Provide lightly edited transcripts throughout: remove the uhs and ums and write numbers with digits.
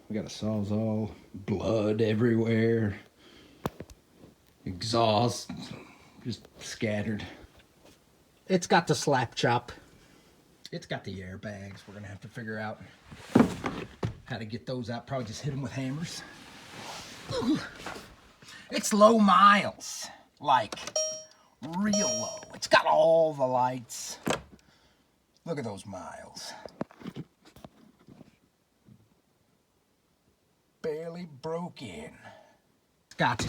We got a sawzall, blood everywhere, exhaust just scattered. It's got the slap chop. It's got the airbags. We're gonna have to figure out how to get those out. Probably just hit them with hammers. It's low miles, like real low. It's got all the lights. Look at those miles. Barely broke in. It's got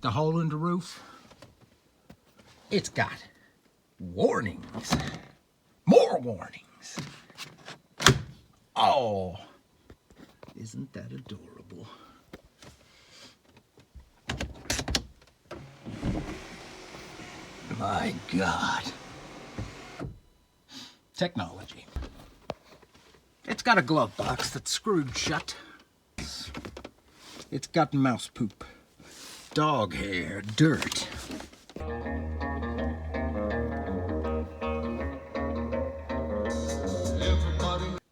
the hole in the roof. It's got warnings. More warnings. Oh, isn't that adorable? My God. Technology. It's got a glove box that's screwed shut. It's got mouse poop, dog hair, dirt.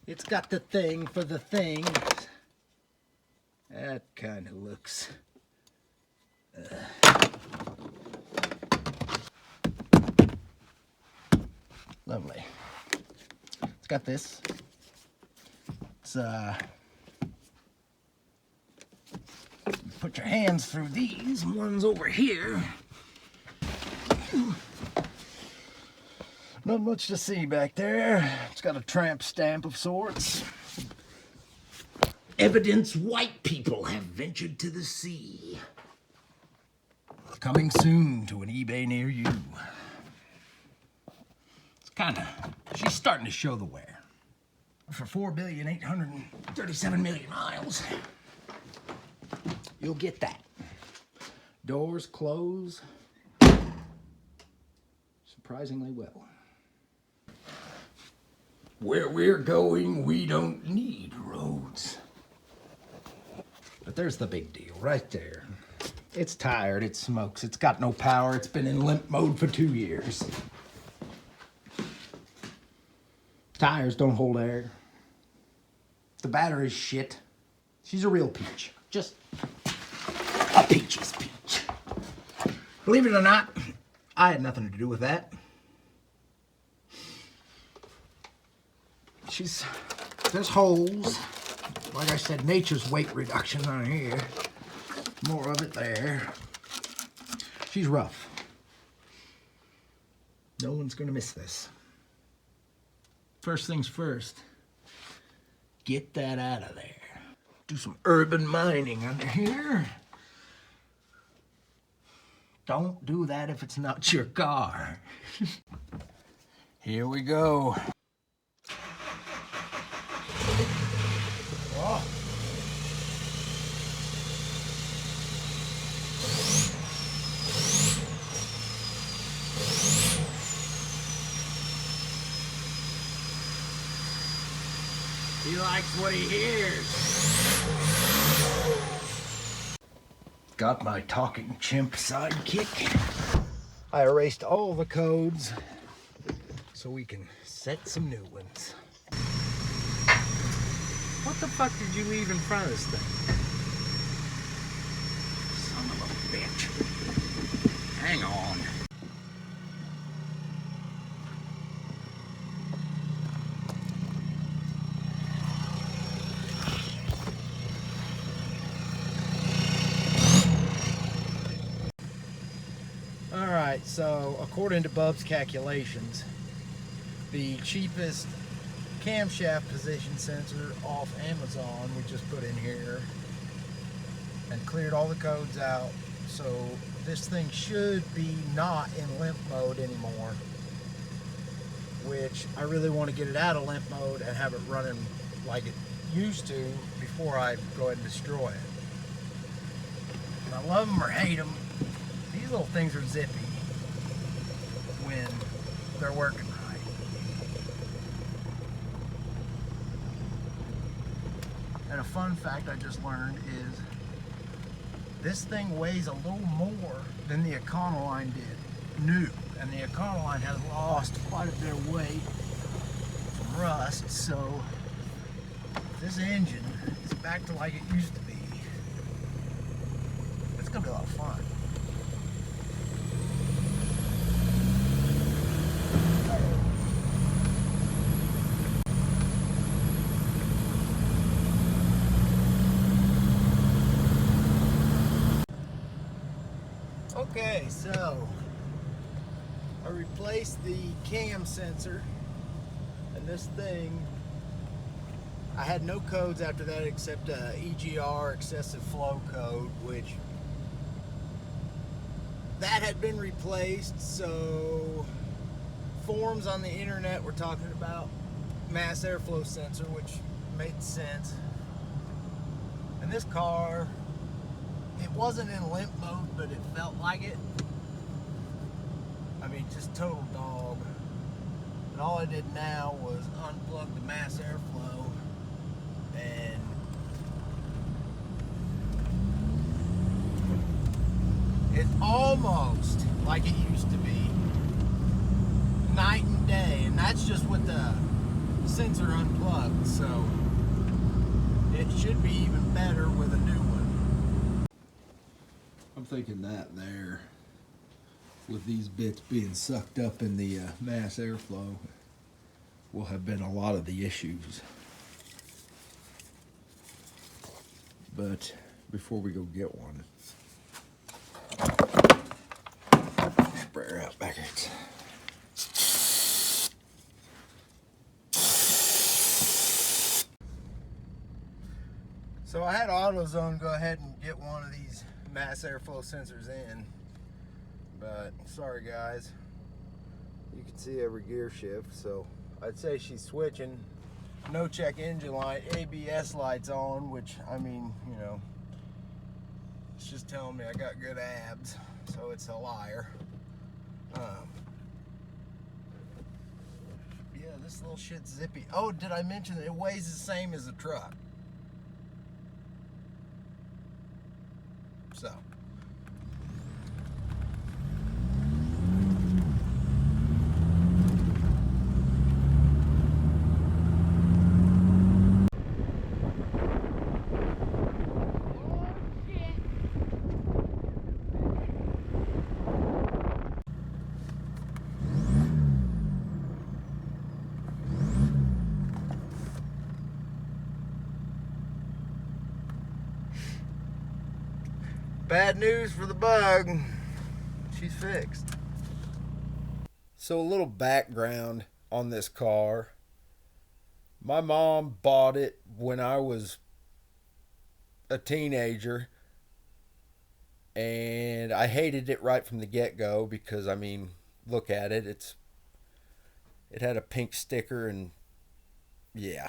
It's got the thing for the thing. That kind of looks... lovely. It's got this. It's put your hands through these ones over here. Not much to see back there. It's got a tramp stamp of sorts. Evidence white people have ventured to the sea. Coming soon to an eBay near you. It's kinda, she's starting to show the wear. For 4,837,000,000 miles, you'll get that. Doors close surprisingly well. Where we're going, we don't need roads. But there's the big deal right there. It's tired, it smokes, it's got no power, it's been in limp mode for 2 years. Tires don't hold air. The battery's shit. She's a real peach. Just a peach's peach. Believe it or not, I had nothing to do with that. There's holes. Like I said, nature's weight reduction on here. More of it there. She's rough. No one's gonna miss this. First things first, get that out of there. Do some urban mining under here. Don't do that if it's not your car. Here we go. Oh. He likes what he hears. Got my talking chimp sidekick. I erased all the codes so we can set some new ones. What the fuck did you leave in front of this thing? Son of a bitch. Hang on. Alright, so according to Bub's calculations, the cheapest camshaft position sensor off Amazon we just put in here and cleared all the codes out, so this thing should be not in limp mode anymore, which I really want to get it out of limp mode and have it running like it used to before I go ahead and destroy it. And I love them or hate them, these little things are zippy when they're working right. And a fun fact I just learned is this thing weighs a little more than the Econoline did new. And the Econoline has lost quite a bit of weight from rust, so This engine is back to like it used to be. It's gonna be a lot of fun. Okay, so I replaced the cam sensor, and this thing, I had no codes after that except EGR, excessive flow code, which that had been replaced. So forums on the internet were talking about mass airflow sensor, which made sense. And this car, it wasn't in limp mode, but it felt like it. I mean, just total dog. And all I did now was unplug the mass airflow, and it's almost like it used to be. Night and day, and that's just with the sensor unplugged, so it should be even better with a new one. I'm thinking that there, with these bits being sucked up in the mass airflow, will have been a lot of the issues. But before we go get one, spray her out back here. So I had AutoZone go ahead and get one of these mass airflow sensors in, but sorry guys, you can see every gear shift, so I'd say she's switching. No check engine light, ABS lights on, which, I mean, you know, it's just telling me I got good abs, so it's a liar. Yeah, this little shit's zippy. Oh, did I mention that it weighs the same as a truck? So. Bad news for the bug. She's fixed. So a little background on this car. My mom bought it when I was a teenager, and I hated it right from the get-go because, I mean, look at it. It had a pink sticker, and yeah.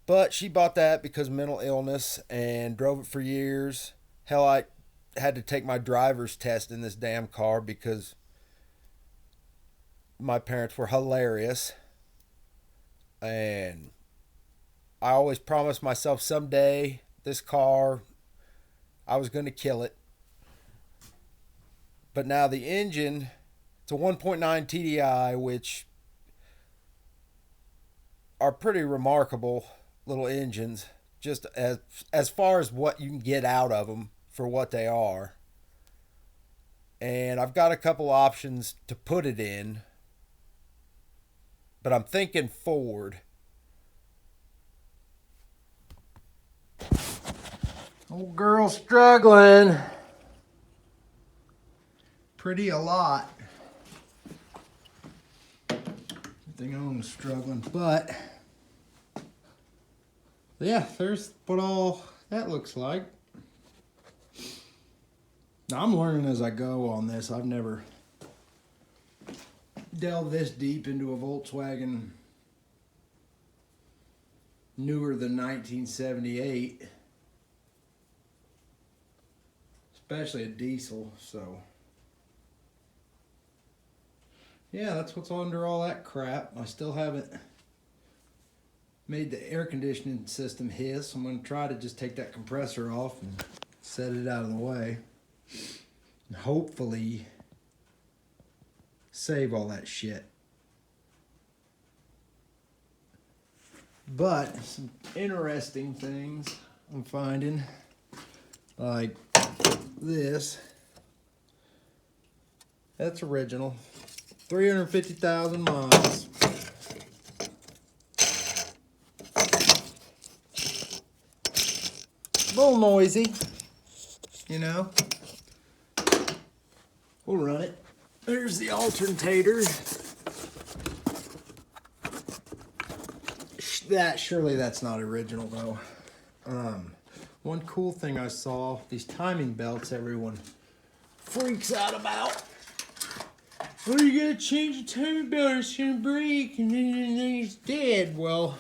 But she bought that because of mental illness and drove it for years. Hell, I had to take my driver's test in this damn car because my parents were hilarious. And I always promised myself someday this car, I was going to kill it. But now the engine, it's a 1.9 TDI, which are pretty remarkable little engines, just as far as what you can get out of them for what they are. And I've got a couple options to put it in, but I'm thinking Ford. Old girl struggling pretty a lot. I think I'm struggling, but yeah, there's what all that looks like. Now, I'm learning as I go on this. I've never delved this deep into a Volkswagen newer than 1978, especially a diesel. So yeah, that's what's under all that crap. I still haven't made the air conditioning system hiss. I'm going to try to just take that compressor off and set it out of the way, and hopefully save all that shit. But some interesting things I'm finding, like this. That's original. 350,000 miles. A little noisy, you know. We'll run it. There's the alternator. Surely that's not original though. One cool thing I saw, these timing belts everyone freaks out about. Oh, you gotta change the timing belt, it's gonna break, and then it's dead. Well,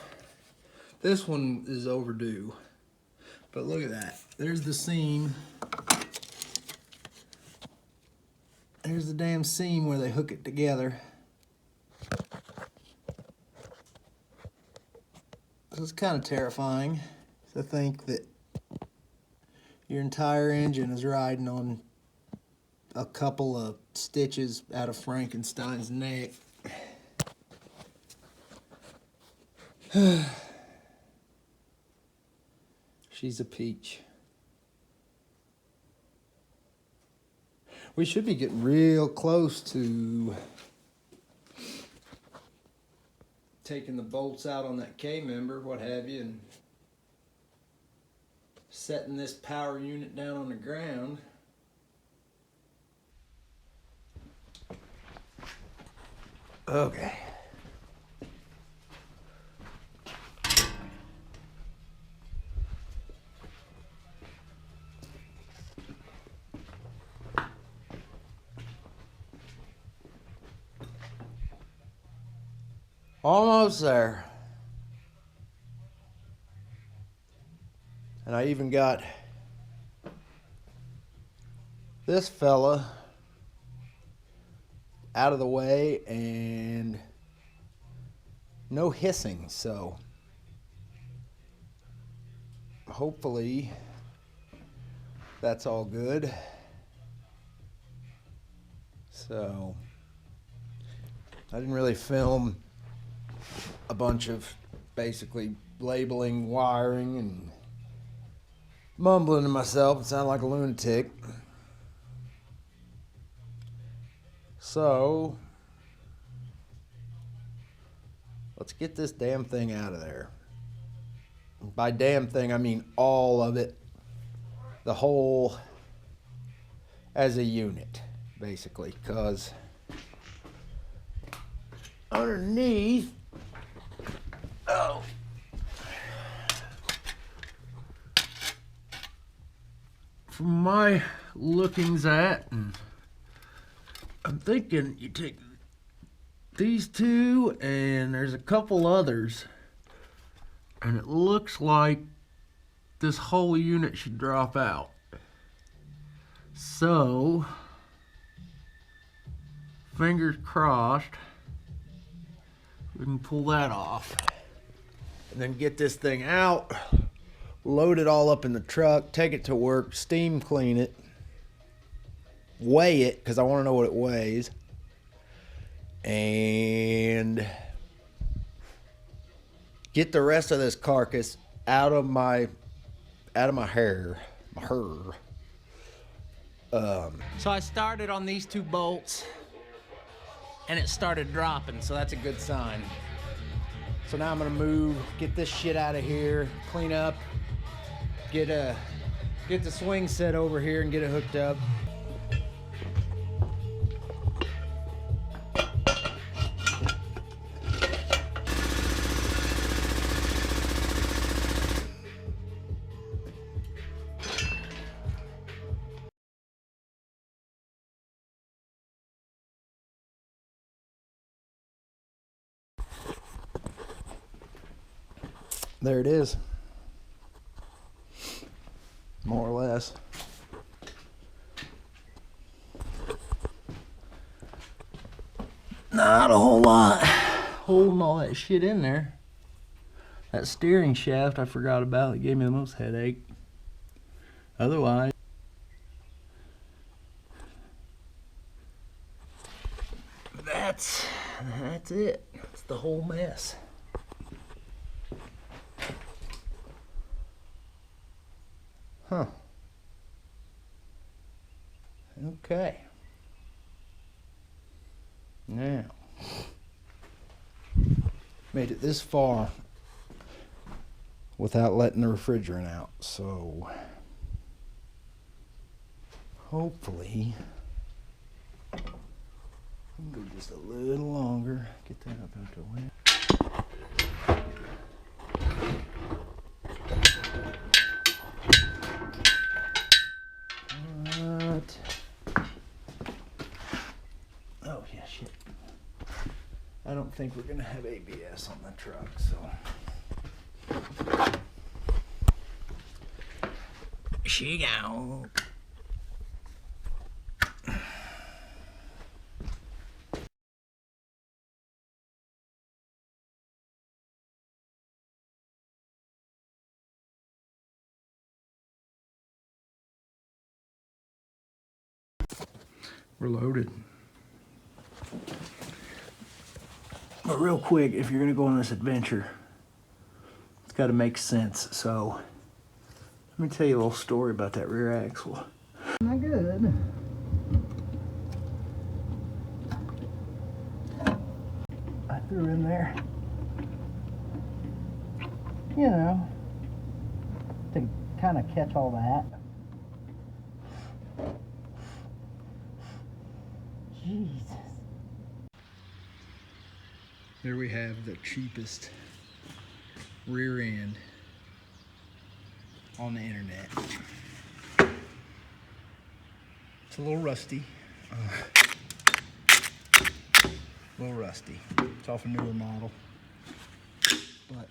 this one is overdue. But look at that. There's the seam. There's the damn seam where they hook it together. So it's kind of terrifying to think that your entire engine is riding on a couple of stitches out of Frankenstein's neck. She's a peach. We should be getting real close to taking the bolts out on that K-member, what have you, and setting this power unit down on the ground. Okay. Almost there. And I even got this fella out of the way and no hissing, so hopefully that's all good. So I didn't really film a bunch of basically labeling, wiring, and mumbling to myself. It sounded like a lunatic. So let's get this damn thing out of there. By damn thing, I mean all of it. The whole as a unit, basically. Because underneath, from my lookings at, and I'm thinking you take these two and there's a couple others, and it looks like this whole unit should drop out. So fingers crossed we can pull that off and then get this thing out, load it all up in the truck, take it to work, steam clean it, weigh it because I want to know what it weighs, and get the rest of this carcass out of my hair. So I started on these two bolts and it started dropping, so that's a good sign. So now I'm gonna move, get this shit out of here, clean up, get the swing set over here and get it hooked up. There it is, more or less. Not a whole lot holding all that shit in there. That steering shaft I forgot about, it gave me the most headache. Otherwise, that's it. It's the whole mess. Huh. Okay. Now, made it this far without letting the refrigerant out, so hopefully I can go just a little longer. Get that up out the way. Oh yeah, shit. I don't think we're gonna have ABS on the truck, so she go. We're loaded. But real quick, if you're gonna go on this adventure, it's gotta make sense. So let me tell you a little story about that rear axle. Not good. I threw in there, you know, to kind of catch all that. Jesus. There we have the cheapest rear end on the internet. It's a little rusty. It's off a newer model, but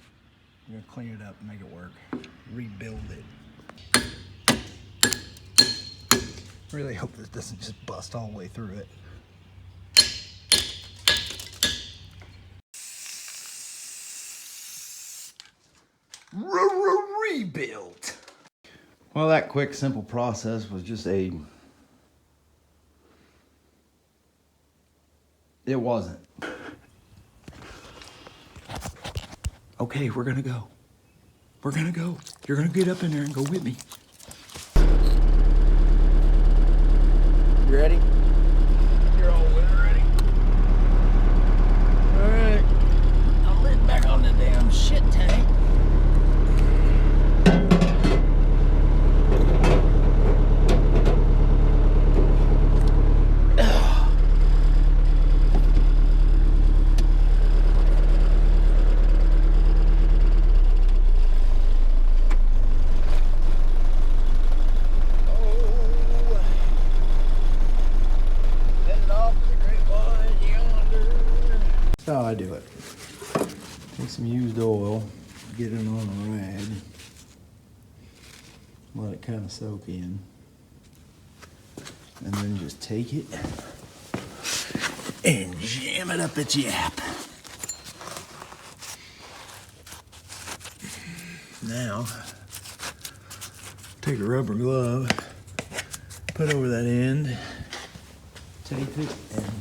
I'm gonna clean it up and make it work. Rebuild it. Really hope this doesn't just bust all the way through it. Rebuilt. Well, that quick, simple process was just it wasn't. Okay, we're gonna go. We're gonna go. You're gonna get up in there and go with me. You ready? You're all winner ready? All right. I'll lid back on the damn shit tank. That's how I do it. Take some used oil, get it on a rag, let it kind of soak in, and then just take it and jam it up its yap. Now, take a rubber glove, put over that end, tape it, and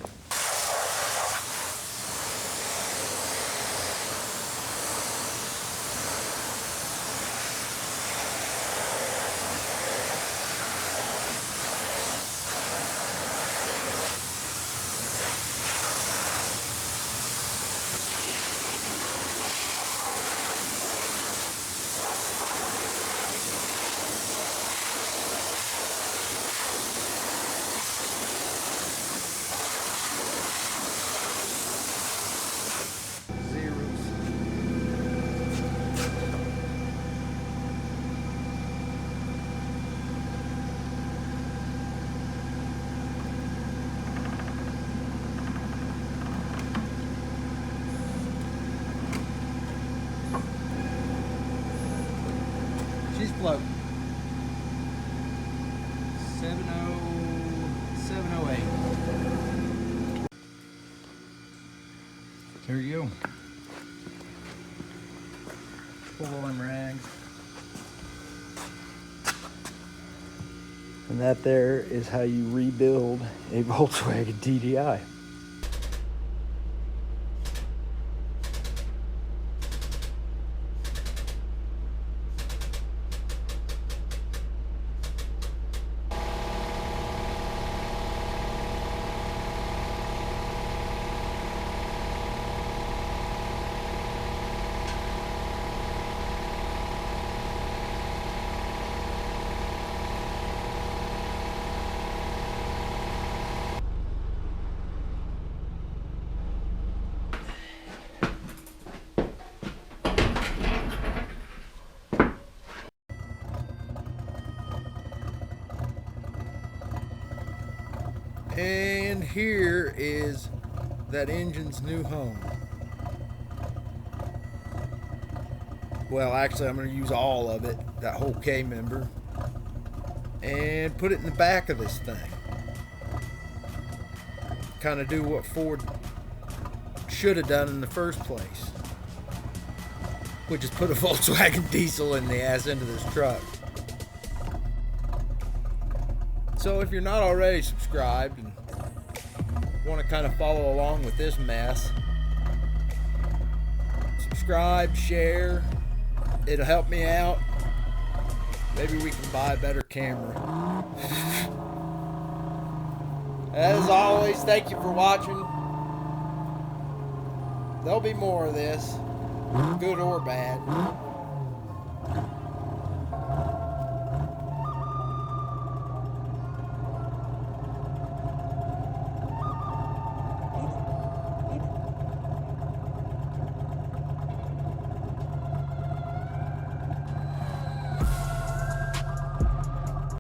she's floating. 708. There you go. Pull all them rags. And that there is how you rebuild a Volkswagen TDI. And here is that engine's new home. Well, actually, I'm going to use all of it, that whole K-member, and put it in the back of this thing. Kind of do what Ford should have done in the first place, which is put a Volkswagen diesel in the ass into this truck. So if you're not already subscribed and want to kind of follow along with this mess, subscribe, share. It'll help me out. Maybe we can buy a better camera. As always, thank you for watching. There'll be more of this, good or bad.